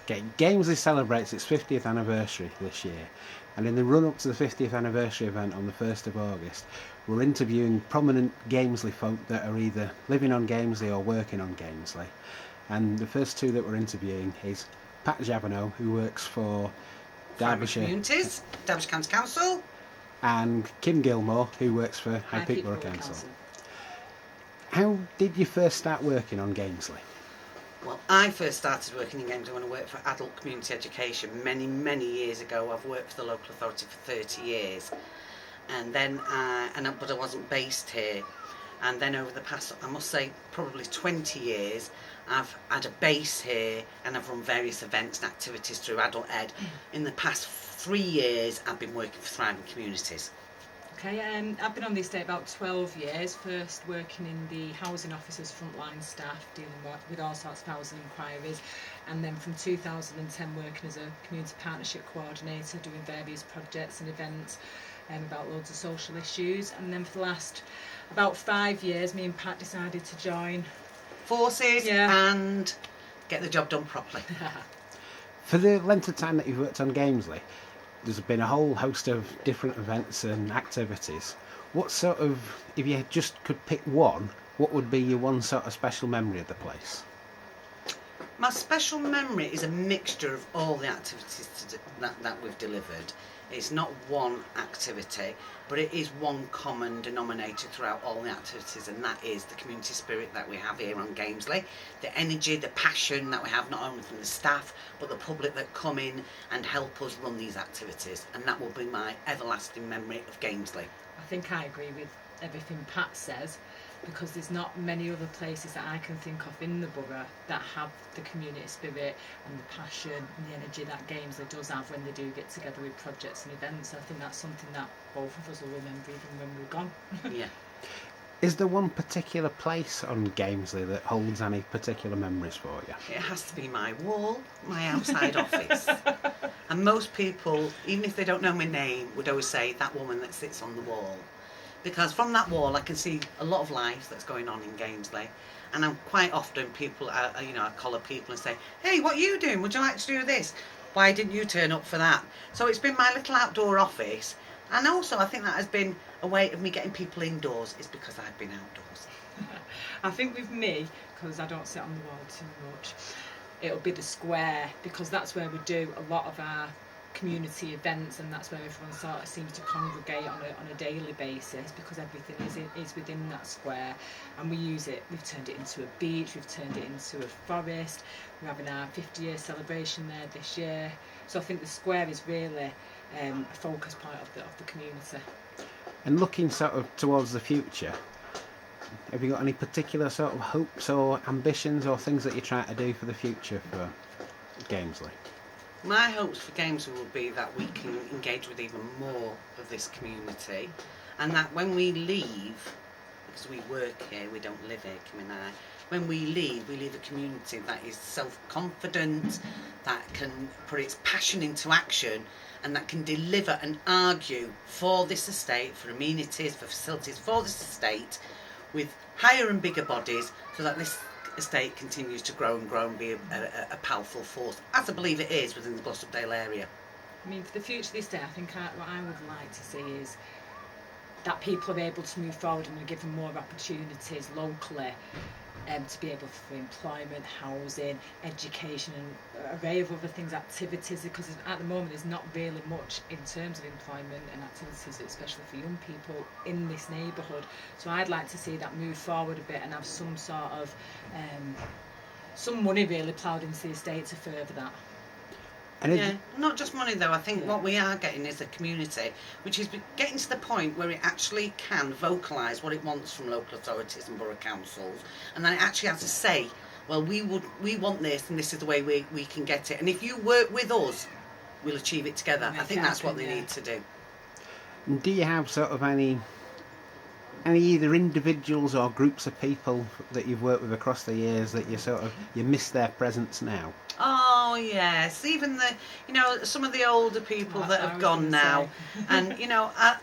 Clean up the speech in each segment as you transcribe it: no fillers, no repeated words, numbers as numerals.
Okay, Gamesley celebrates its 50th anniversary this year, and in the run-up to the 50th anniversary event on the 1st of August, we're interviewing prominent Gamesley folk that are either living on Gamesley or working on Gamesley. And the first two that we're interviewing is Pat Javano, who works for Derbyshire Communities, Derbyshire County Council, and Kim Gilmore, who works for High Peterborough Council. How did you first start working on Gamesley? Well, I first started working in Gamesley when I worked for adult community education many years ago. I've worked for the local authority for 30 years, and then but I wasn't based here. And then over the past, I must say, probably 20 years, I've had a base here, and I've run various events and activities through adult ed. In the past 3 years, I've been working for Thriving Communities. Okay, I've been on the estate about 12 years, first working in the housing officers, frontline staff, dealing with all sorts of housing inquiries, and then from 2010 working as a community partnership coordinator, doing various projects and events about loads of social issues. And then for the last about 5 years, me and Pat decided to join forces and get the job done properly. For the length of time that you've worked on Gamesley, there's been a whole host of different events and activities. What sort of, if you just could pick one, what would be your one sort of special memory of the place? My special memory is a mixture of all the activities that we've delivered. It's not one activity, but it is one common denominator throughout all the activities, and that is the community spirit that we have here on Gamesley, the energy, the passion that we have not only from the staff but the public that come in and help us run these activities, and that will be my everlasting memory of Gamesley. I think I agree with everything Pat says, because there's not many other places that I can think of in the borough that have the community spirit and the passion and the energy that Gamesley does have when they do get together with projects and events. I think that's something that both of us will remember even when we're gone. Yeah. Is there one particular place on Gamesley that holds any particular memories for you? It has to be my wall, my outside office. And most people, even if they don't know my name, would always say that woman that sits on the wall. Because from that wall I can see a lot of life that's going on in Gamesley, and I'm quite often people, I collar people and say, "Hey, what are you doing? Would you like to do this? Why didn't you turn up for that?" So it's been my little outdoor office, and also I think that has been a way of me getting people indoors, is because I've been outdoors. I think with me, because I don't sit on the wall too much, it'll be the square, because that's where we do a lot of our community events, and that's where everyone sort of seems to congregate on a daily basis, because everything is within that square, and we use it. We've turned it into a beach, we've turned it into a forest. We're having our 50-year celebration there this year, so I think the square is really a focus point of the community. And looking sort of towards the future, have you got any particular sort of hopes or ambitions or things that you're trying to do for the future for Gamesley? My hopes for Gamesley will be that we can engage with even more of this community, and that when we leave, because we work here, we don't live here, Kim and I, when we leave a community that is self-confident, that can put its passion into action, and that can deliver and argue for this estate, for amenities, for facilities for this estate, with higher and bigger bodies, so that this estate continues to grow and be a powerful force, as I believe it is within the Glossopdale area. I mean, for the future of this day, I think what I would like to see is that people are able to move forward and are given more opportunities locally to be able for employment, housing, education, and an array of other things, activities, because at the moment there's not really much in terms of employment and activities, especially for young people in this neighbourhood. So I'd like to see that move forward a bit and have some sort of some money really ploughed into the estate to further that. Yeah, not just money though. I think what we are getting is a community which is getting to the point where it actually can vocalise what it wants from local authorities and borough councils, and then it actually has to say, well, we want this, and this is the way we can get it, and if you work with us, we'll achieve it together. I think that's what they need to do. Do you have sort of any either individuals or groups of people that you've worked with across the years that you miss their presence now? Oh yes, even some of the older people that have gone now, and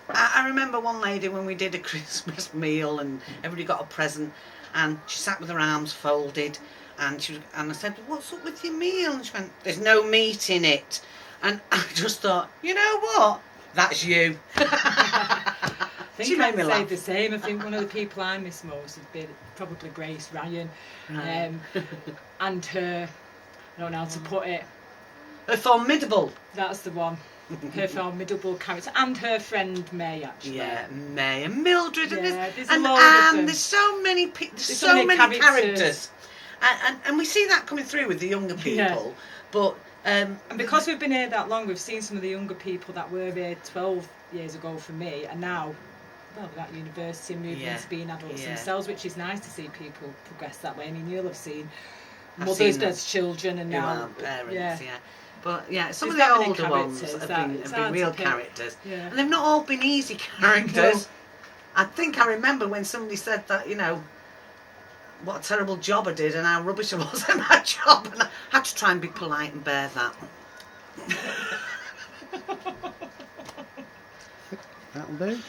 I remember one lady when we did a Christmas meal and everybody got a present, and she sat with her arms folded, and I said, "What's up with your meal?" And she went, "There's no meat in it." And I just thought, you know what? That's you. I She think made I'd me say laugh. the same. I think one of the people I miss most has been probably Grace Ryan, Right. and her. I don't know how to put it. A formidable. That's the one. Her formidable character, and her friend May, actually. Yeah, May and Mildred, Yeah, and there's a and load of them. there's so many there's so so many many characters. characters, and we see that coming through with the younger people. Yeah. But And because we've been here that long, we've seen some of the younger people that were here 12 years ago for me, and now, well, they're at university, moving Yeah. into being adults Yeah. themselves, which is nice to see people progress that way. I mean, you'll have seen I've mothers seen them. as children, and who now are parents, yeah. But yeah, some There's of the that many older ones characters have that been, it's have been hard to real pick. characters, Yeah. and they've not all been easy characters. I think I remember when somebody said that, you know, what a terrible job I did and how rubbish I was at my job, and I had to try and be polite and bear that. That'll do.